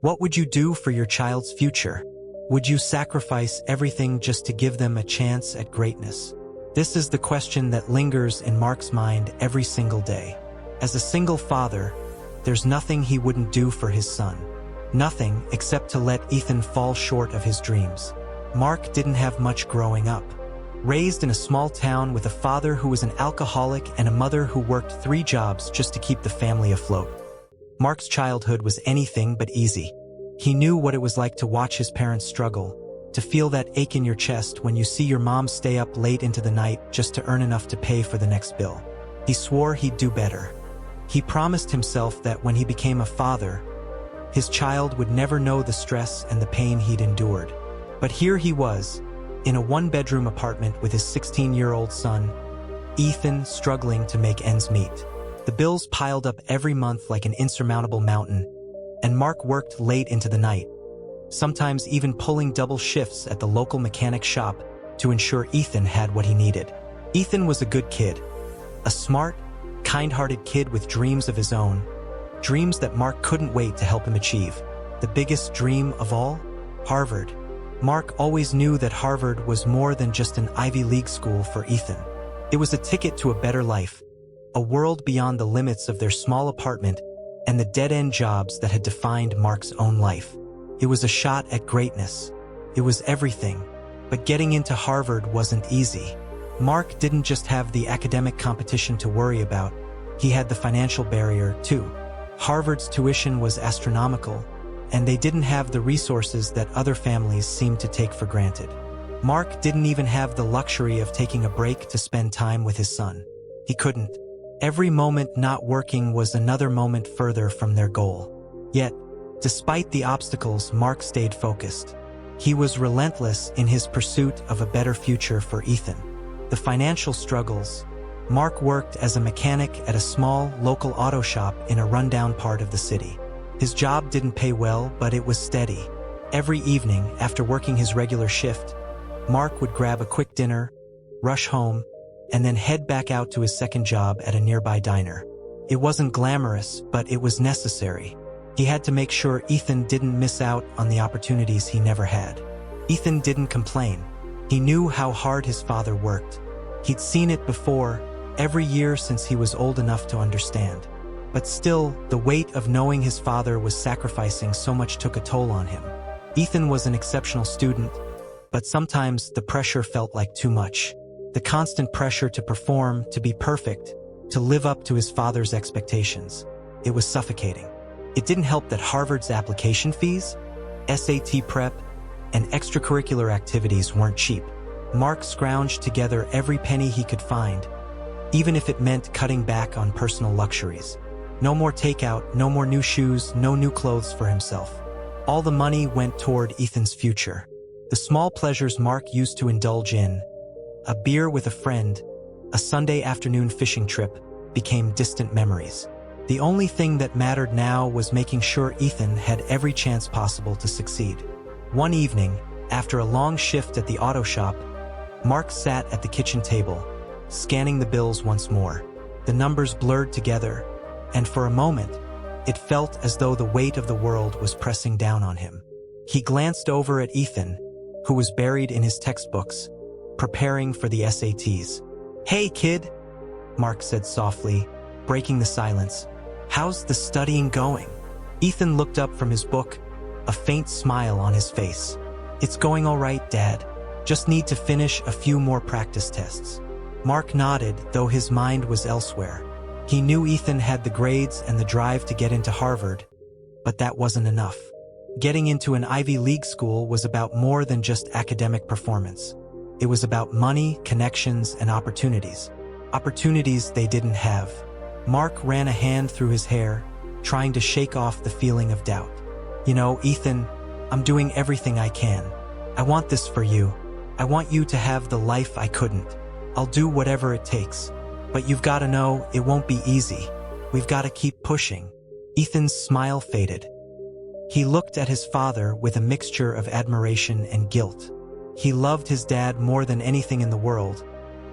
What would you do for your child's future? Would you sacrifice everything just to give them a chance at greatness? This is the question that lingers in Mark's mind every single day. As a single father, there's nothing he wouldn't do for his son. Nothing except to let Ethan fall short of his dreams. Mark didn't have much growing up. Raised in a small town with a father who was an alcoholic and a mother who worked 3 jobs just to keep the family afloat, Mark's childhood was anything but easy. He knew what it was like to watch his parents struggle, to feel that ache in your chest when you see your mom stay up late into the night just to earn enough to pay for the next bill. He swore he'd do better. He promised himself that when he became a father, his child would never know the stress and the pain he'd endured. But here he was, in a 1-bedroom apartment with his 16-year-old son, Ethan, struggling to make ends meet. The bills piled up every month like an insurmountable mountain, and Mark worked late into the night, sometimes even pulling double shifts at the local mechanic shop to ensure Ethan had what he needed. Ethan was a good kid, a smart, kind-hearted kid with dreams of his own, dreams that Mark couldn't wait to help him achieve. The biggest dream of all? Harvard. Mark always knew that Harvard was more than just an Ivy League school for Ethan. It was a ticket to a better life, a world beyond the limits of their small apartment and the dead-end jobs that had defined Mark's own life. It was a shot at greatness. It was everything. But getting into Harvard wasn't easy. Mark didn't just have the academic competition to worry about, he had the financial barrier too. Harvard's tuition was astronomical, and they didn't have the resources that other families seemed to take for granted. Mark didn't even have the luxury of taking a break to spend time with his son. He couldn't. Every moment not working was another moment further from their goal. Yet, despite the obstacles, Mark stayed focused. He was relentless in his pursuit of a better future for Ethan. The financial struggles. Mark worked as a mechanic at a small, local auto shop in a rundown part of the city. His job didn't pay well, but it was steady. Every evening, after working his regular shift, Mark would grab a quick dinner, rush home, and then head back out to his second job at a nearby diner. It wasn't glamorous, but it was necessary. He had to make sure Ethan didn't miss out on the opportunities he never had. Ethan didn't complain. He knew how hard his father worked. He'd seen it before, every year since he was old enough to understand. But still, the weight of knowing his father was sacrificing so much took a toll on him. Ethan was an exceptional student, but sometimes the pressure felt like too much. The constant pressure to perform, to be perfect, to live up to his father's expectations. It was suffocating. It didn't help that Harvard's application fees, SAT prep, and extracurricular activities weren't cheap. Mark scrounged together every penny he could find, even if it meant cutting back on personal luxuries. No more takeout, no more new shoes, no new clothes for himself. All the money went toward Ethan's future. The small pleasures Mark used to indulge in, a beer with a friend, a Sunday afternoon fishing trip, became distant memories. The only thing that mattered now was making sure Ethan had every chance possible to succeed. One evening, after a long shift at the auto shop, Mark sat at the kitchen table, scanning the bills once more. The numbers blurred together, and for a moment, it felt as though the weight of the world was pressing down on him. He glanced over at Ethan, who was buried in his textbooks, preparing for the SATs. "Hey, kid," Mark said softly, breaking the silence. "How's the studying going?" Ethan looked up from his book, a faint smile on his face. "It's going all right, Dad. Just need to finish a few more practice tests." Mark nodded, though his mind was elsewhere. He knew Ethan had the grades and the drive to get into Harvard, but that wasn't enough. Getting into an Ivy League school was about more than just academic performance. It was about money, connections, and opportunities. Opportunities they didn't have. Mark ran a hand through his hair, trying to shake off the feeling of doubt. "You know, Ethan, I'm doing everything I can. I want this for you. I want you to have the life I couldn't. I'll do whatever it takes. But you've got to know, it won't be easy. We've got to keep pushing." Ethan's smile faded. He looked at his father with a mixture of admiration and guilt. He loved his dad more than anything in the world,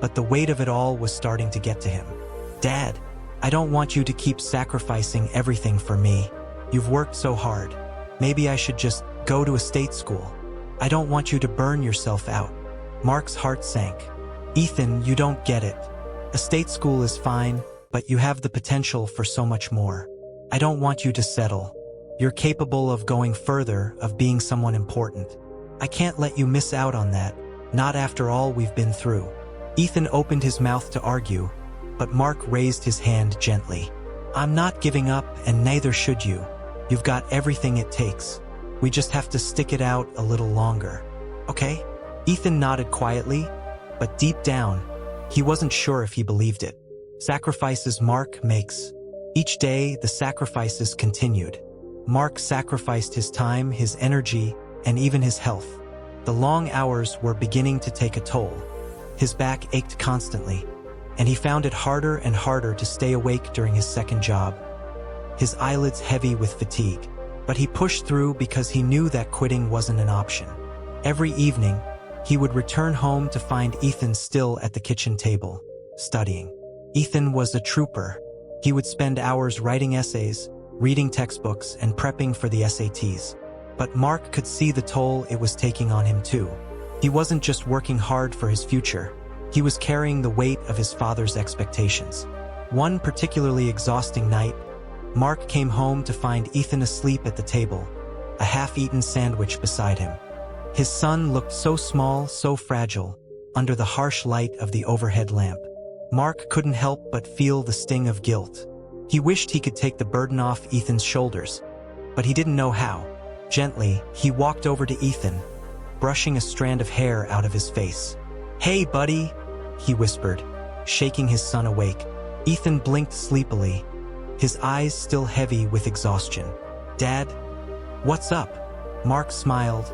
but the weight of it all was starting to get to him. "Dad, I don't want you to keep sacrificing everything for me. You've worked so hard. Maybe I should just go to a state school. I don't want you to burn yourself out. Mark's heart sank. Ethan, you don't get it. A state school is fine, but you have the potential for so much more. I don't want you to settle. You're capable of going further, of being someone important. I can't let you miss out on that, not after all we've been through. Ethan opened his mouth to argue, but Mark raised his hand gently. I'm not giving up, and neither should you. You've got everything it takes. We just have to stick it out a little longer. Okay? Ethan nodded quietly, but deep down, he wasn't sure if he believed it. Sacrifices Mark makes. Each day, the sacrifices continued. Mark sacrificed his time, his energy, and even his health. The long hours were beginning to take a toll. His back ached constantly, and he found it harder and harder to stay awake during his second job. His eyelids heavy with fatigue, but he pushed through because he knew that quitting wasn't an option. Every evening, he would return home to find Ethan still at the kitchen table, studying. Ethan was a trooper. He would spend hours writing essays, reading textbooks, and prepping for the SATs. But Mark could see the toll it was taking on him too. He wasn't just working hard for his future. He was carrying the weight of his father's expectations. One particularly exhausting night, Mark came home to find Ethan asleep at the table, a half-eaten sandwich beside him. His son looked so small, so fragile, under the harsh light of the overhead lamp. Mark couldn't help but feel the sting of guilt. He wished he could take the burden off Ethan's shoulders, but he didn't know how. Gently, he walked over to Ethan, brushing a strand of hair out of his face. "Hey, buddy," he whispered, shaking his son awake. Ethan blinked sleepily, his eyes still heavy with exhaustion. "Dad? What's up?" Mark smiled,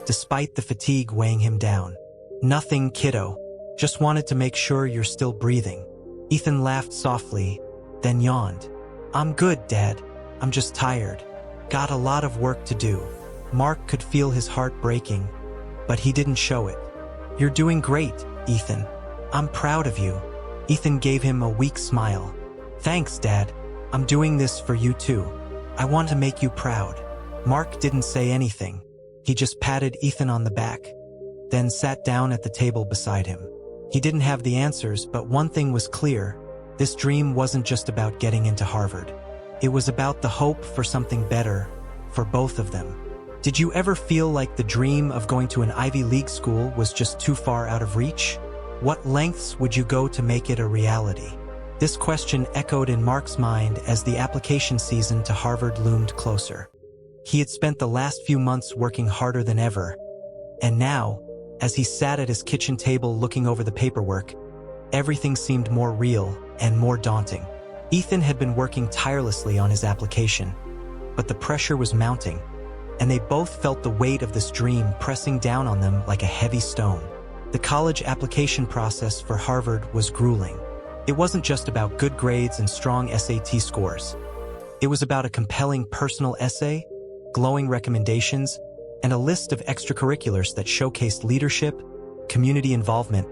despite the fatigue weighing him down. "Nothing, kiddo. Just wanted to make sure you're still breathing." Ethan laughed softly, then yawned. "I'm good, Dad. I'm just tired. Got a lot of work to do." Mark could feel his heart breaking, but he didn't show it. "You're doing great, Ethan. I'm proud of you." Ethan gave him a weak smile. "Thanks, Dad. I'm doing this for you too. I want to make you proud." Mark didn't say anything. He just patted Ethan on the back, then sat down at the table beside him. He didn't have the answers, but one thing was clear. This dream wasn't just about getting into Harvard. It was about the hope for something better for both of them. Did you ever feel like the dream of going to an Ivy League school was just too far out of reach? What lengths would you go to make it a reality? This question echoed in Mark's mind as the application season to Harvard loomed closer. He had spent the last few months working harder than ever, and now, as he sat at his kitchen table looking over the paperwork, everything seemed more real and more daunting. Ethan had been working tirelessly on his application, but the pressure was mounting, and they both felt the weight of this dream pressing down on them like a heavy stone. The college application process for Harvard was grueling. It wasn't just about good grades and strong SAT scores. It was about a compelling personal essay, glowing recommendations, and a list of extracurriculars that showcased leadership, community involvement,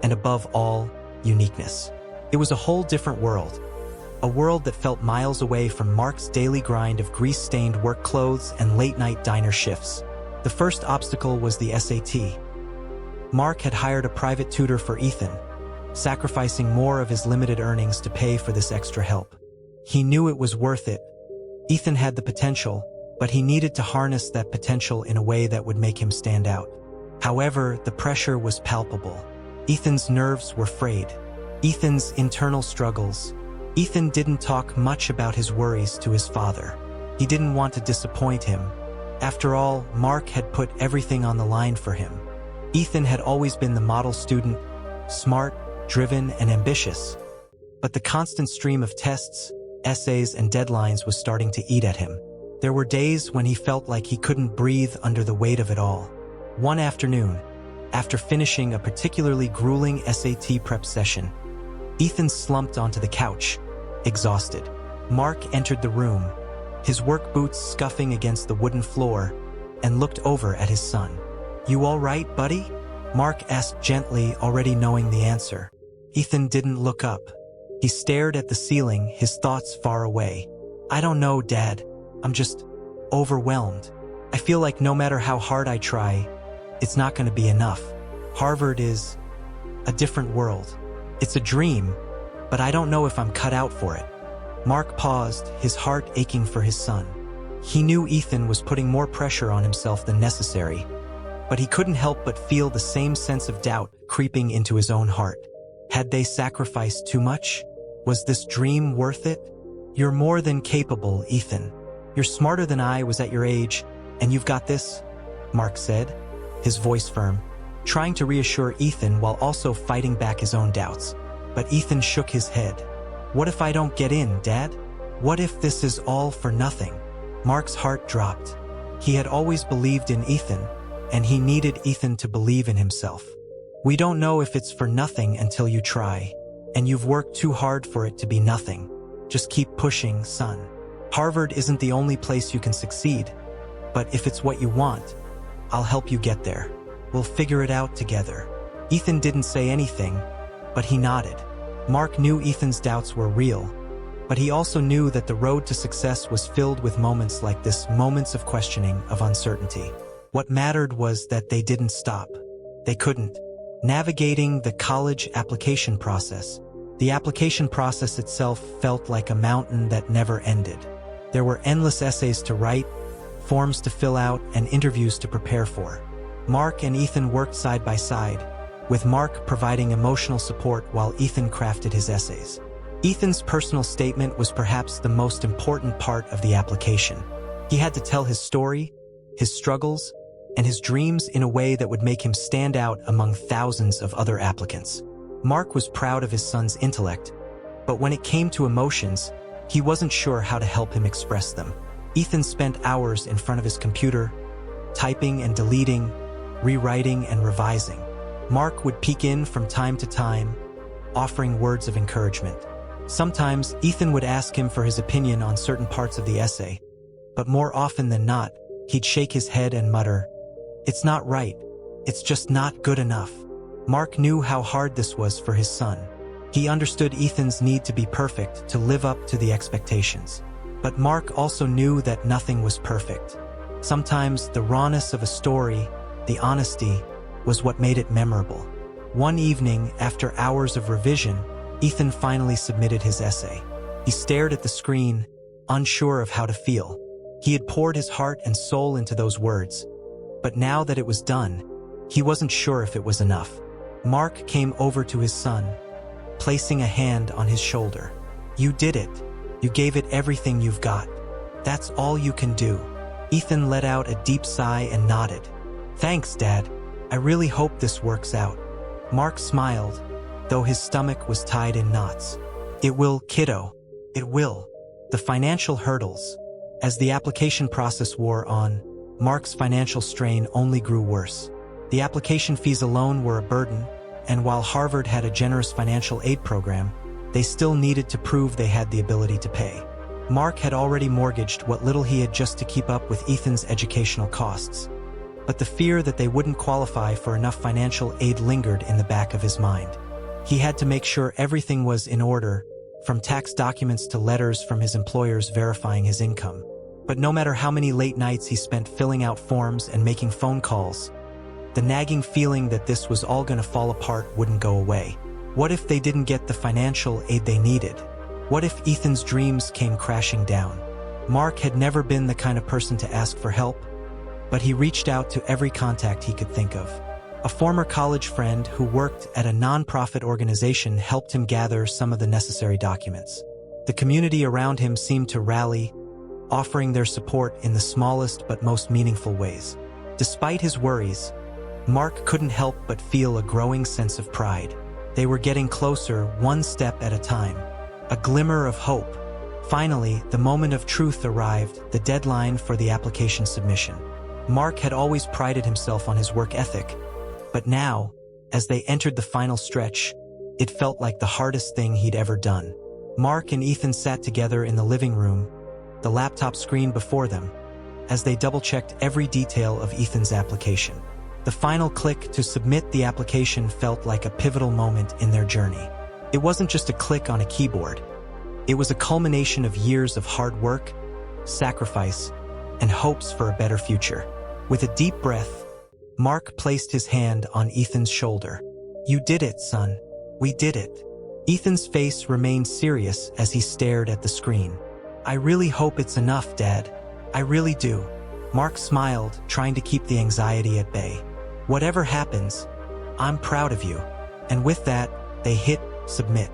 and above all, uniqueness. It was a whole different world. A world that felt miles away from Mark's daily grind of grease-stained work clothes and late-night diner shifts. The first obstacle was the SAT. Mark had hired a private tutor for Ethan, sacrificing more of his limited earnings to pay for this extra help. He knew it was worth it. Ethan had the potential, but he needed to harness that potential in a way that would make him stand out. However, the pressure was palpable. Ethan's nerves were frayed. Ethan's internal struggles. Ethan didn't talk much about his worries to his father. He didn't want to disappoint him. After all, Mark had put everything on the line for him. Ethan had always been the model student, smart, driven, and ambitious. But the constant stream of tests, essays, and deadlines was starting to eat at him. There were days when he felt like he couldn't breathe under the weight of it all. One afternoon, after finishing a particularly grueling SAT prep session, Ethan slumped onto the couch, exhausted. Mark entered the room, his work boots scuffing against the wooden floor, and looked over at his son. "You all right, buddy?" Mark asked gently, already knowing the answer. Ethan didn't look up. He stared at the ceiling, his thoughts far away. "I don't know, Dad. I'm just overwhelmed. I feel like no matter how hard I try, it's not going to be enough. Harvard is a different world. It's a dream, but I don't know if I'm cut out for it. Mark paused, his heart aching for his son. He knew Ethan was putting more pressure on himself than necessary, but he couldn't help but feel the same sense of doubt creeping into his own heart. Had they sacrificed too much? Was this dream worth it? You're more than capable, Ethan. You're smarter than I was at your age, and you've got this, Mark said, his voice firm, trying to reassure Ethan while also fighting back his own doubts. But Ethan shook his head. What if I don't get in, Dad? What if this is all for nothing? Mark's heart dropped. He had always believed in Ethan, and he needed Ethan to believe in himself. We don't know if it's for nothing until you try, and you've worked too hard for it to be nothing. Just keep pushing, son. Harvard isn't the only place you can succeed, but if it's what you want, I'll help you get there. We'll figure it out together. Ethan didn't say anything, but he nodded. Mark knew Ethan's doubts were real, but he also knew that the road to success was filled with moments like this, moments of questioning, of uncertainty. What mattered was that they didn't stop. They couldn't. Navigating the college application process. The application process itself felt like a mountain that never ended. There were endless essays to write, forms to fill out, and interviews to prepare for. Mark and Ethan worked side by side, with Mark providing emotional support while Ethan crafted his essays. Ethan's personal statement was perhaps the most important part of the application. He had to tell his story, his struggles, and his dreams in a way that would make him stand out among thousands of other applicants. Mark was proud of his son's intellect, but when it came to emotions, he wasn't sure how to help him express them. Ethan spent hours in front of his computer, typing and deleting, rewriting and revising. Mark would peek in from time to time, offering words of encouragement. Sometimes Ethan would ask him for his opinion on certain parts of the essay, but more often than not, he'd shake his head and mutter, "It's not right. It's just not good enough." Mark knew how hard this was for his son. He understood Ethan's need to be perfect, to live up to the expectations. But Mark also knew that nothing was perfect. Sometimes the rawness of a story, the honesty, was what made it memorable. One evening, after hours of revision, Ethan finally submitted his essay. He stared at the screen, unsure of how to feel. He had poured his heart and soul into those words, but now that it was done, he wasn't sure if it was enough. Mark came over to his son, placing a hand on his shoulder. "You did it. You gave it everything you've got. That's all you can do." Ethan let out a deep sigh and nodded. "Thanks, Dad. I really hope this works out." Mark smiled, though his stomach was tied in knots. "It will, kiddo. It will." The financial hurdles. As the application process wore on, Mark's financial strain only grew worse. The application fees alone were a burden, and while Harvard had a generous financial aid program, they still needed to prove they had the ability to pay. Mark had already mortgaged what little he had just to keep up with Ethan's educational costs. But the fear that they wouldn't qualify for enough financial aid lingered in the back of his mind. He had to make sure everything was in order, from tax documents to letters from his employers verifying his income. But no matter how many late nights he spent filling out forms and making phone calls, the nagging feeling that this was all going to fall apart wouldn't go away. What if they didn't get the financial aid they needed? What if Ethan's dreams came crashing down? Mark had never been the kind of person to ask for help, but he reached out to every contact he could think of. A former college friend who worked at a nonprofit organization helped him gather some of the necessary documents. The community around him seemed to rally, offering their support in the smallest but most meaningful ways. Despite his worries, Mark couldn't help but feel a growing sense of pride. They were getting closer, one step at a time. A glimmer of hope. Finally, the moment of truth arrived, the deadline for the application submission. Mark had always prided himself on his work ethic, but now, as they entered the final stretch, it felt like the hardest thing he'd ever done. Mark and Ethan sat together in the living room, the laptop screen before them, as they double-checked every detail of Ethan's application. The final click to submit the application felt like a pivotal moment in their journey. It wasn't just a click on a keyboard. It was a culmination of years of hard work, sacrifice, and hopes for a better future. With a deep breath, Mark placed his hand on Ethan's shoulder. "You did it, son. We did it." Ethan's face remained serious as he stared at the screen. "I really hope it's enough, Dad. I really do." Mark smiled, trying to keep the anxiety at bay. "Whatever happens, I'm proud of you." And with that, they hit submit.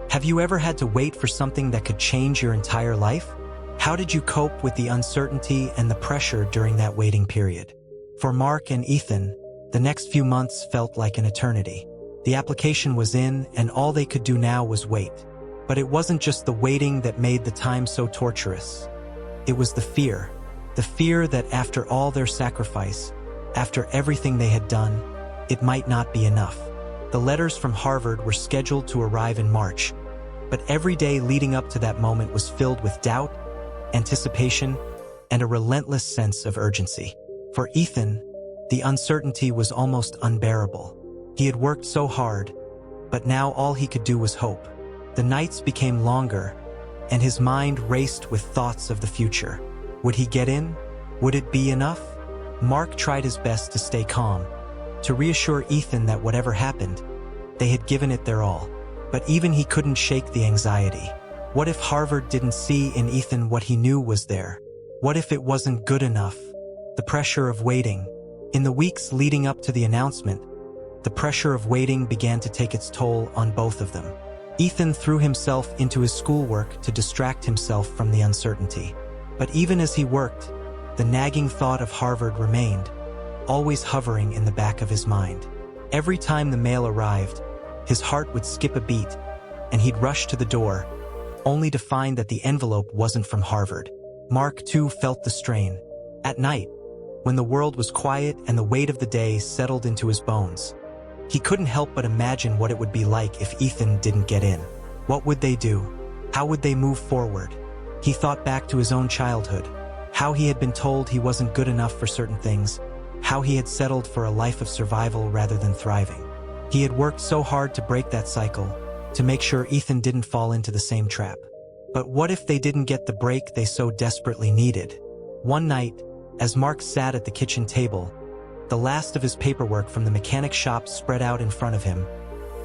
Have you ever had to wait for something that could change your entire life? How did you cope with the uncertainty and the pressure during that waiting period? For Mark and Ethan, the next few months felt like an eternity. The application was in, and all they could do now was wait. But it wasn't just the waiting that made the time so torturous. It was the fear that after all their sacrifice, after everything they had done, it might not be enough. The letters from Harvard were scheduled to arrive in March, but every day leading up to that moment was filled with doubt, anticipation, and a relentless sense of urgency. For Ethan, the uncertainty was almost unbearable. He had worked so hard, but now all he could do was hope. The nights became longer, and his mind raced with thoughts of the future. Would he get in? Would it be enough? Mark tried his best to stay calm, to reassure Ethan that whatever happened, they had given it their all. But even he couldn't shake the anxiety. What if Harvard didn't see in Ethan what he knew was there? What if it wasn't good enough? The pressure of waiting. In the weeks leading up to the announcement, the pressure of waiting began to take its toll on both of them. Ethan threw himself into his schoolwork to distract himself from the uncertainty. But even as he worked, the nagging thought of Harvard remained, always hovering in the back of his mind. Every time the mail arrived, his heart would skip a beat, and he'd rush to the door, only to find that the envelope wasn't from Harvard. Mark, too, felt the strain. At night, when the world was quiet and the weight of the day settled into his bones, he couldn't help but imagine what it would be like if Ethan didn't get in. What would they do? How would they move forward? He thought back to his own childhood, how he had been told he wasn't good enough for certain things, how he had settled for a life of survival rather than thriving. He had worked so hard to break that cycle, to make sure Ethan didn't fall into the same trap. But what if they didn't get the break they so desperately needed? One night, as Mark sat at the kitchen table, the last of his paperwork from the mechanic shop spread out in front of him,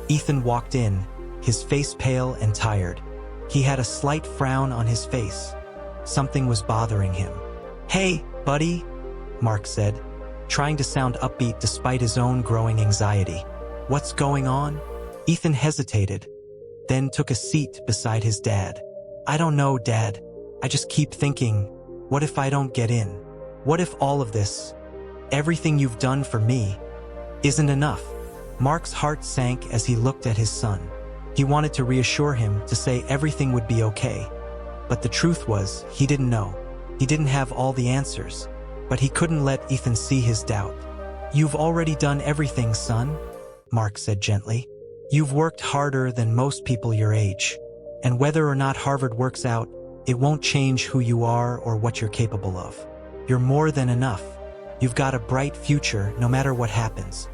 Ethan walked in, his face pale and tired. He had a slight frown on his face. Something was bothering him. "Hey, buddy," Mark said, trying to sound upbeat despite his own growing anxiety. "What's going on?" Ethan hesitated, then took a seat beside his dad. "I don't know, Dad. I just keep thinking, what if I don't get in? What if all of this, everything you've done for me, isn't enough?" Mark's heart sank as he looked at his son. He wanted to reassure him, to say everything would be okay. But the truth was, he didn't know. He didn't have all the answers. But he couldn't let Ethan see his doubt. "You've already done everything, son," Mark said gently. "You've worked harder than most people your age. And whether or not Harvard works out, it won't change who you are or what you're capable of. You're more than enough. You've got a bright future no matter what happens."